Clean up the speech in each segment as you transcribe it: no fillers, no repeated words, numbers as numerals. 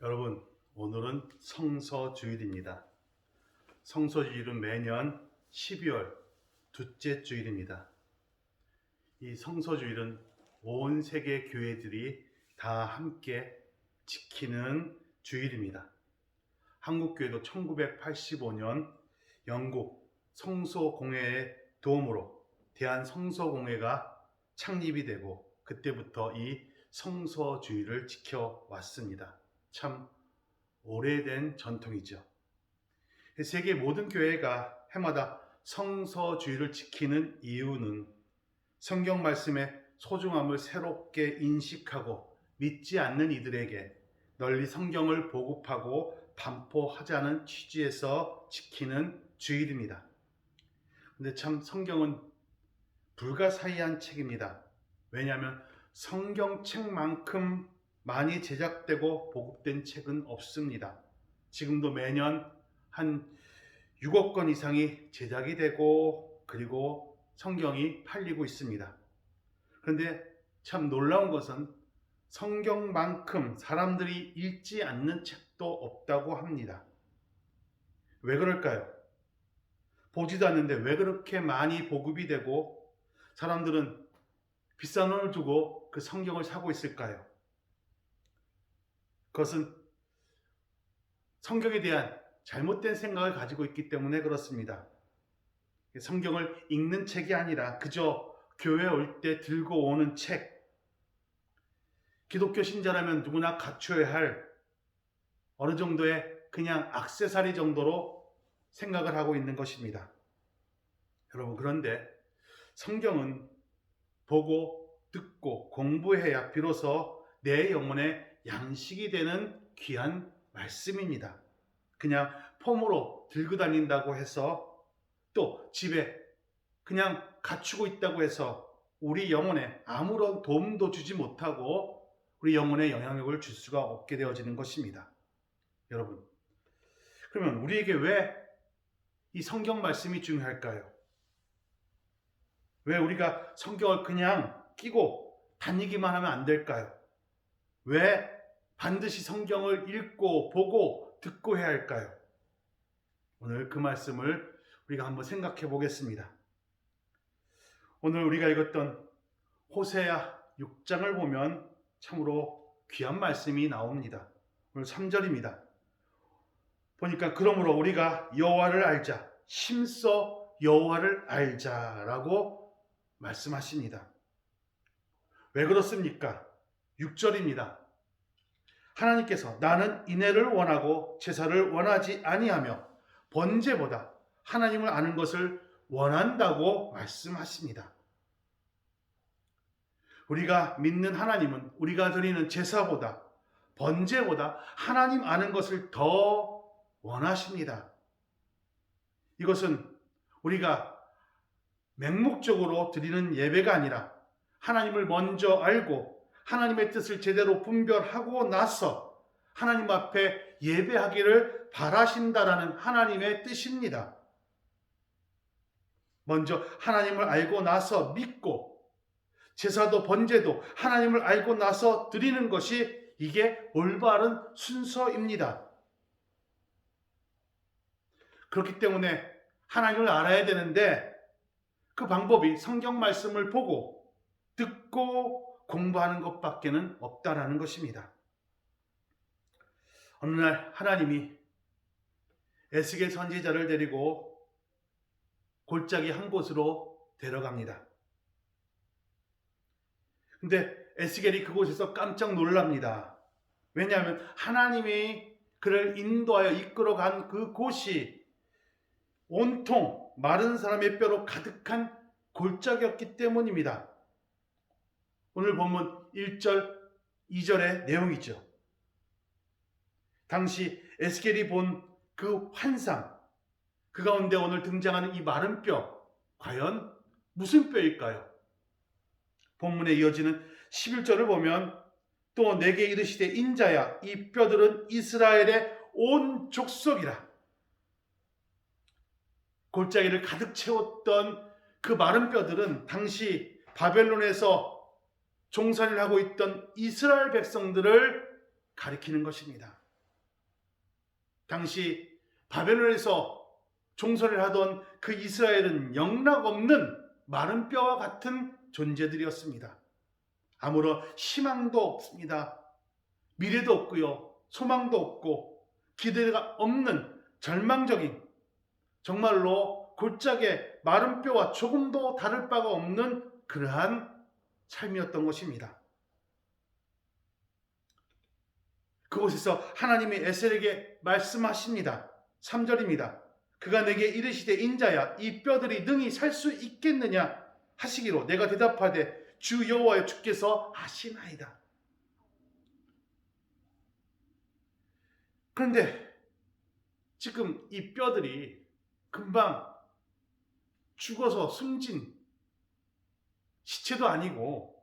여러분, 오늘은 성서주일입니다. 성서주일은 매년 12월 둘째 주일입니다. 이 성서주일은 온 세계 교회들이 다 함께 지키는 주일입니다. 한국교회도 1985년 영국 성서공회의 도움으로 대한성서공회가 창립이 되고 그때부터 이 성서주일을 지켜왔습니다. 참 오래된 전통이죠. 세계 모든 교회가 해마다 성서주일을 지키는 이유는 성경 말씀의 소중함을 새롭게 인식하고 믿지 않는 이들에게 널리 성경을 보급하고 반포하자는 취지에서 지키는 주일입니다. 근데 참 성경은 불가사의한 책입니다. 왜냐하면 성경책만큼 많이 제작되고 보급된 책은 없습니다. 지금도 매년 한 6억 권 이상이 제작이 되고 그리고 성경이 팔리고 있습니다. 그런데 참 놀라운 것은 성경만큼 사람들이 읽지 않는 책도 없다고 합니다. 왜 그럴까요? 보지도 않는데 왜 그렇게 많이 보급이 되고 사람들은 비싼 돈을 주고 그 성경을 사고 있을까요? 그것은 성경에 대한 잘못된 생각을 가지고 있기 때문에 그렇습니다. 성경을 읽는 책이 아니라 그저 교회에 올 때 들고 오는 책. 기독교 신자라면 누구나 갖춰야 할 어느 정도의 그냥 액세서리 정도로 생각을 하고 있는 것입니다. 여러분, 그런데 성경은 보고 듣고 공부해야 비로소 내 영혼의 양식이 되는 귀한 말씀입니다. 그냥 폼으로 들고 다닌다고 해서 또 집에 그냥 갖추고 있다고 해서 우리 영혼에 아무런 도움도 주지 못하고 우리 영혼에 영향력을 줄 수가 없게 되어지는 것입니다. 여러분, 그러면 우리에게 왜 이 성경 말씀이 중요할까요? 왜 우리가 성경을 그냥 끼고 다니기만 하면 안 될까요? 왜 반드시 성경을 읽고 보고 듣고 해야 할까요? 오늘 그 말씀을 우리가 한번 생각해 보겠습니다. 오늘 우리가 읽었던 호세아 6장을 보면 참으로 귀한 말씀이 나옵니다. 오늘 3절입니다. 보니까 그러므로 우리가 여호와를 알자, 심써 여호와를 알자라고 말씀하십니다. 왜 그렇습니까? 6절입니다. 하나님께서 나는 인애를 원하고 제사를 원하지 아니하며 번제보다 하나님을 아는 것을 원한다고 말씀하십니다. 우리가 믿는 하나님은 우리가 드리는 제사보다 번제보다 하나님 아는 것을 더 원하십니다. 이것은 우리가 맹목적으로 드리는 예배가 아니라 하나님을 먼저 알고 하나님의 뜻을 제대로 분별하고 나서 하나님 앞에 예배하기를 바라신다라는 하나님의 뜻입니다. 먼저 하나님을 알고 나서 믿고 제사도 번제도 하나님을 알고 나서 드리는 것이 이게 올바른 순서입니다. 그렇기 때문에 하나님을 알아야 되는데 그 방법이 성경 말씀을 보고 듣고 공부하는 것밖에는 없다라는 것입니다. 어느 날 하나님이 에스겔 선지자를 데리고 골짜기 한 곳으로 데려갑니다. 근데 에스겔이 그곳에서 깜짝 놀랍니다. 왜냐하면 하나님이 그를 인도하여 이끌어간 그 곳이 온통 마른 사람의 뼈로 가득한 골짜기였기 때문입니다. 오늘 본문 1절, 2절의 내용이죠. 당시 에스겔이 본 그 환상, 그 가운데 오늘 등장하는 이 마른 뼈, 과연 무슨 뼈일까요? 본문에 이어지는 11절을 보면 또 내게 이르시되 인자야 이 뼈들은 이스라엘의 온 족속이라. 골짜기를 가득 채웠던 그 마른 뼈들은 당시 바벨론에서 종살이를 하고 있던 이스라엘 백성들을 가리키는 것입니다. 당시 바벨론에서 종살이를 하던 그 이스라엘은 영락없는 마른 뼈와 같은 존재들이었습니다. 아무런 희망도 없습니다. 미래도 없고요. 소망도 없고 기대가 없는 절망적인, 정말로 골짜기의 마른 뼈와 조금도 다를 바가 없는 그러한 삶이었던 것입니다. 그곳에서 하나님이 에셀에게 말씀하십니다. 3절입니다. 그가 내게 이르시되 인자야 이 뼈들이 능히 살 수 있겠느냐 하시기로 내가 대답하되 주 여호와여 주께서 아시나이다. 그런데 지금 이 뼈들이 금방 죽어서 숨진 시체도 아니고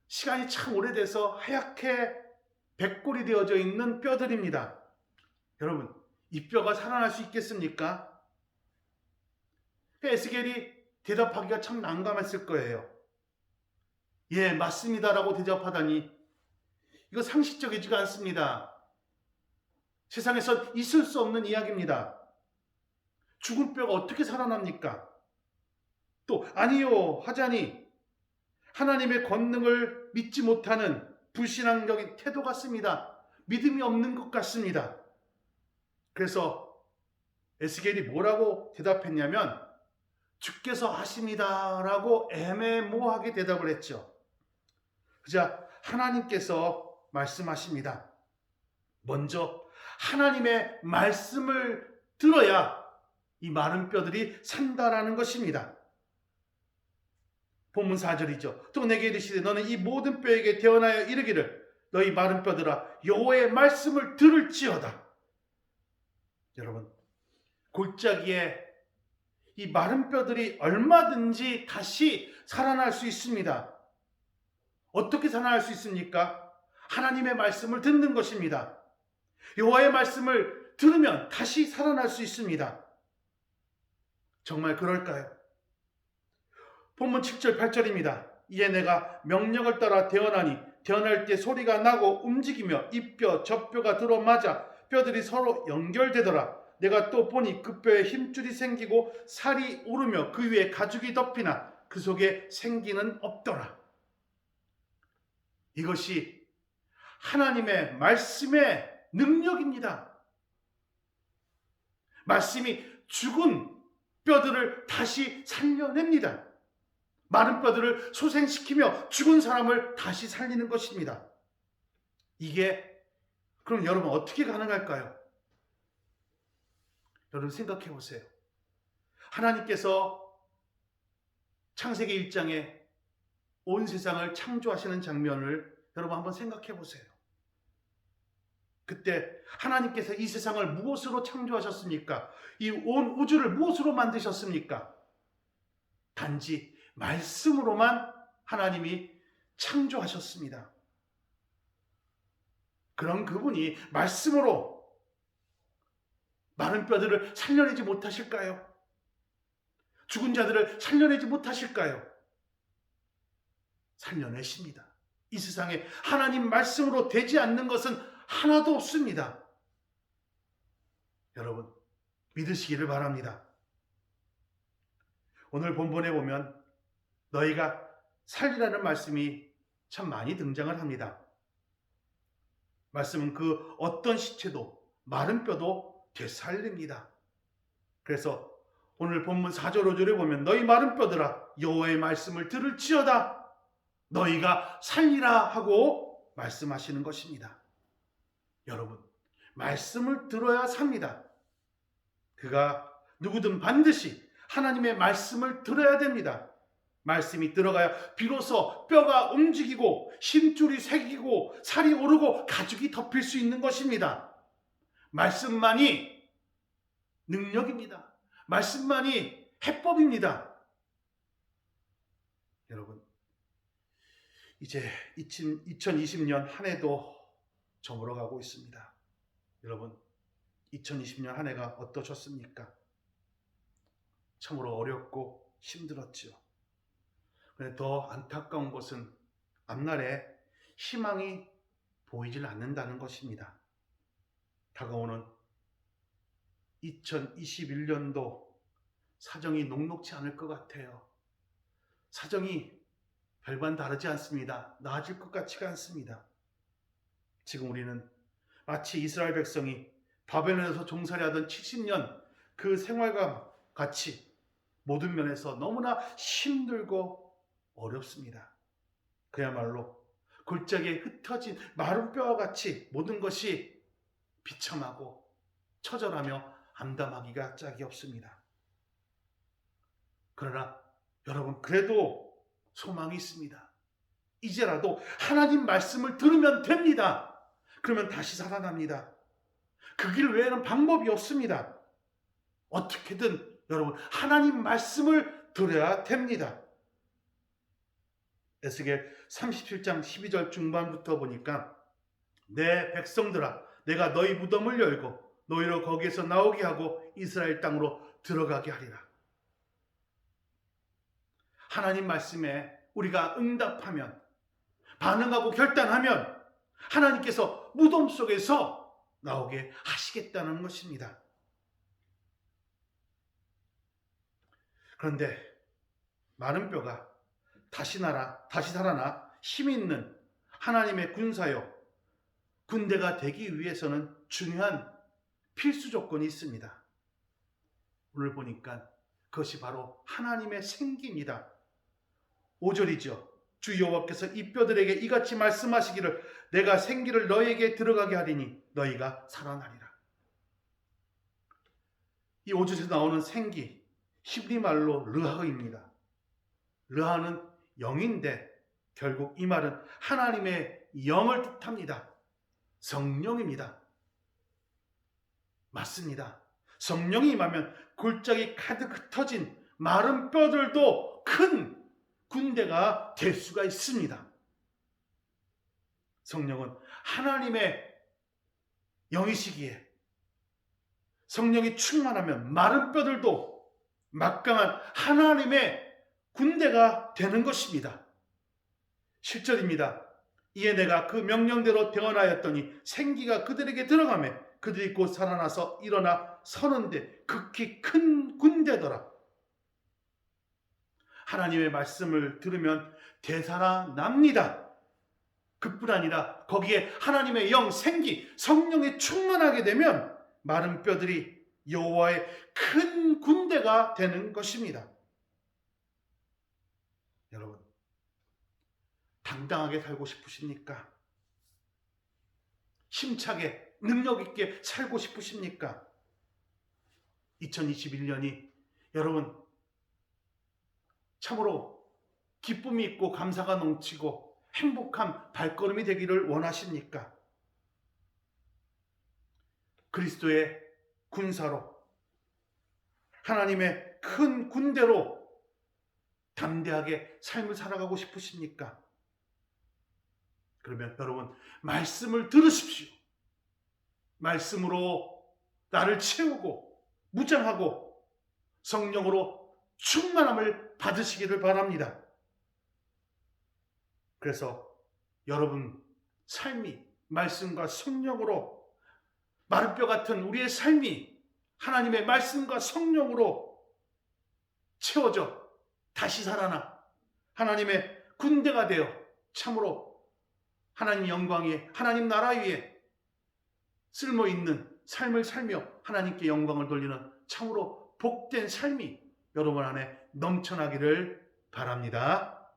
시간이 참 오래돼서 하얗게 백골이 되어져 있는 뼈들입니다. 여러분, 이 뼈가 살아날 수 있겠습니까? 에스겔이 대답하기가 참 난감했을 거예요. 예, 맞습니다라고 대답하다니 이거 상식적이지가 않습니다. 세상에선 있을 수 없는 이야기입니다. 죽은 뼈가 어떻게 살아납니까? 또 아니요 하자니 하나님의 권능을 믿지 못하는 불신앙적인 태도 같습니다. 믿음이 없는 것 같습니다. 그래서 에스겔이 뭐라고 대답했냐면 주께서 하십니다 라고 애매모호하게 대답을 했죠. 그자 하나님께서 말씀하십니다. 먼저 하나님의 말씀을 들어야 이 마른 뼈들이 산다라는 것입니다. 본문 4절이죠. 또 내게 이르시되 너는 이 모든 뼈에게 대언하여 이르기를 너희 마른 뼈들아 여호와의 말씀을 들을지어다. 여러분, 골짜기에 이 마른 뼈들이 얼마든지 다시 살아날 수 있습니다. 어떻게 살아날 수 있습니까? 하나님의 말씀을 듣는 것입니다. 여호와의 말씀을 들으면 다시 살아날 수 있습니다. 정말 그럴까요? 본문 7절 8절입니다. 이에 내가 명령을 따라 대언하니 대언할 때 소리가 나고 움직이며 이 뼈 저 뼈가 들어맞아 뼈들이 서로 연결되더라. 내가 또 보니 그 뼈에 힘줄이 생기고 살이 오르며 그 위에 가죽이 덮이나 그 속에 생기는 없더라. 이것이 하나님의 말씀의 능력입니다. 말씀이 죽은 뼈들을 다시 살려냅니다. 마른 뼈들을 소생시키며 죽은 사람을 다시 살리는 것입니다. 이게 그럼 여러분 어떻게 가능할까요? 여러분 생각해 보세요. 하나님께서 창세기 1장에 온 세상을 창조하시는 장면을 여러분 한번 생각해 보세요. 그때 하나님께서 이 세상을 무엇으로 창조하셨습니까? 이 온 우주를 무엇으로 만드셨습니까? 단지 말씀으로만 하나님이 창조하셨습니다. 그런 그분이 말씀으로 마른 뼈들을 살려내지 못하실까요? 죽은 자들을 살려내지 못하실까요? 살려내십니다. 이 세상에 하나님 말씀으로 되지 않는 것은 하나도 없습니다. 여러분 믿으시기를 바랍니다. 오늘 본문에 보면 너희가 살리라는 말씀이 참 많이 등장을 합니다. 말씀은 그 어떤 시체도 마른 뼈도 되살립니다. 그래서 오늘 본문 4절 5절에 보면 너희 마른 뼈들아 여호와의 말씀을 들을지어다 너희가 살리라 하고 말씀하시는 것입니다. 여러분 말씀을 들어야 삽니다. 그가 누구든 반드시 하나님의 말씀을 들어야 됩니다. 말씀이 들어가야 비로소 뼈가 움직이고 힘줄이 새기고 살이 오르고 가죽이 덮일 수 있는 것입니다. 말씀만이 능력입니다. 말씀만이 해법입니다. 여러분 이제 2020년 한 해도 저물어가고 있습니다. 여러분 2020년 한 해가 어떠셨습니까? 참으로 어렵고 힘들었죠. 그런데 더 안타까운 것은 앞날에 희망이 보이질 않는다는 것입니다. 다가오는 2021년도 사정이 녹록지 않을 것 같아요. 사정이 별반 다르지 않습니다. 나아질 것 같지가 않습니다. 지금 우리는 마치 이스라엘 백성이 바벨론에서 종살이 하던 70년 그 생활과 같이 모든 면에서 너무나 힘들고 어렵습니다. 그야말로 골짜기에 흩어진 마른 뼈와 같이 모든 것이 비참하고 처절하며 암담하기가 짝이 없습니다. 그러나 여러분, 그래도 소망이 있습니다. 이제라도 하나님 말씀을 들으면 됩니다. 그러면 다시 살아납니다. 그 길 외에는 방법이 없습니다. 어떻게든 여러분, 하나님 말씀을 들어야 됩니다. 에스겔 37장 12절 중반부터 보니까 내 백성들아, 내가 너희 무덤을 열고 너희로 거기에서 나오게 하고 이스라엘 땅으로 들어가게 하리라. 하나님 말씀에 우리가 응답하면, 반응하고 결단하면 하나님께서 무덤 속에서 나오게 하시겠다는 것입니다. 그런데 마른 뼈가 다시 살아나 힘 있는 하나님의 군대가 되기 위해서는 중요한 필수 조건이 있습니다. 오늘 보니까 그것이 바로 하나님의 생기입니다. 5절이죠. 주 여호와께서 이 뼈들에게 이같이 말씀하시기를 내가 생기를 너희에게 들어가게 하리니 너희가 살아나리라. 이 5절에서 나오는 생기, 히브리 말로 르하입니다. 르하는 영인데 결국 이 말은 하나님의 영을 뜻합니다. 성령입니다. 맞습니다. 성령이 임하면 골짜기 가득 흩어진 마른 뼈들도 큰 군대가 될 수가 있습니다. 성령은 하나님의 영이시기에 성령이 충만하면 마른 뼈들도 막강한 하나님의 군대가 되는 것입니다. 7절입니다. 이에 내가 그 명령대로 대언하였더니 생기가 그들에게 들어가매 그들이 곧 살아나서 일어나 서는데 극히 큰 군대더라. 하나님의 말씀을 들으면 되살아납니다. 그뿐 아니라 거기에 하나님의 영, 생기, 성령이 충만하게 되면 마른 뼈들이 여호와의 큰 군대가 되는 것입니다. 여러분, 당당하게 살고 싶으십니까? 힘차게 능력 있게 살고 싶으십니까? 2021년이 여러분 참으로 기쁨이 있고 감사가 넘치고 행복한 발걸음이 되기를 원하십니까? 그리스도의 군사로 하나님의 큰 군대로 담대하게 삶을 살아가고 싶으십니까? 그러면 여러분 말씀을 들으십시오. 말씀으로 나를 채우고 무장하고 성령으로 충만함을 받으시기를 바랍니다. 그래서 여러분 삶이 말씀과 성령으로 마른 뼈 같은 우리의 삶이 하나님의 말씀과 성령으로 채워져 다시 살아나 하나님의 군대가 되어 참으로 하나님 영광 위에 하나님 나라 위에 쓸모있는 삶을 살며 하나님께 영광을 돌리는 참으로 복된 삶이 여러분 안에 넘쳐나기를 바랍니다.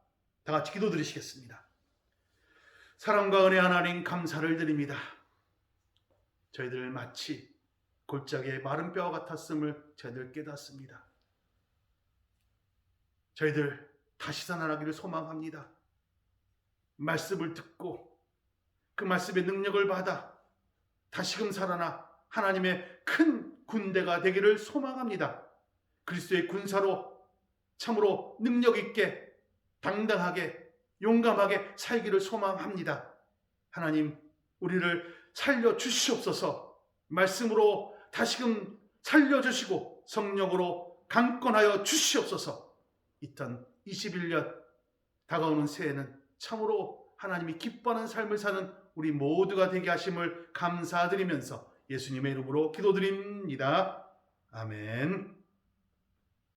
다 같이 기도드리시겠습니다. 사랑과 은혜 하나님 감사를 드립니다. 저희들 마치 골짜기의 마른 뼈와 같았음을 저희들 깨닫습니다. 저희들 다시 살아나기를 소망합니다. 말씀을 듣고 그 말씀의 능력을 받아 다시금 살아나 하나님의 큰 군대가 되기를 소망합니다. 그리스도의 군사로 참으로 능력 있게 당당하게 용감하게 살기를 소망합니다. 하나님 우리를 살려주시옵소서. 말씀으로 다시금 살려주시고 성령으로 강권하여 주시옵소서. 2021년 다가오는 새해는 참으로 하나님이 기뻐하는 삶을 사는 우리 모두가 되게 하심을 감사드리면서 예수님의 이름으로 기도드립니다. 아멘.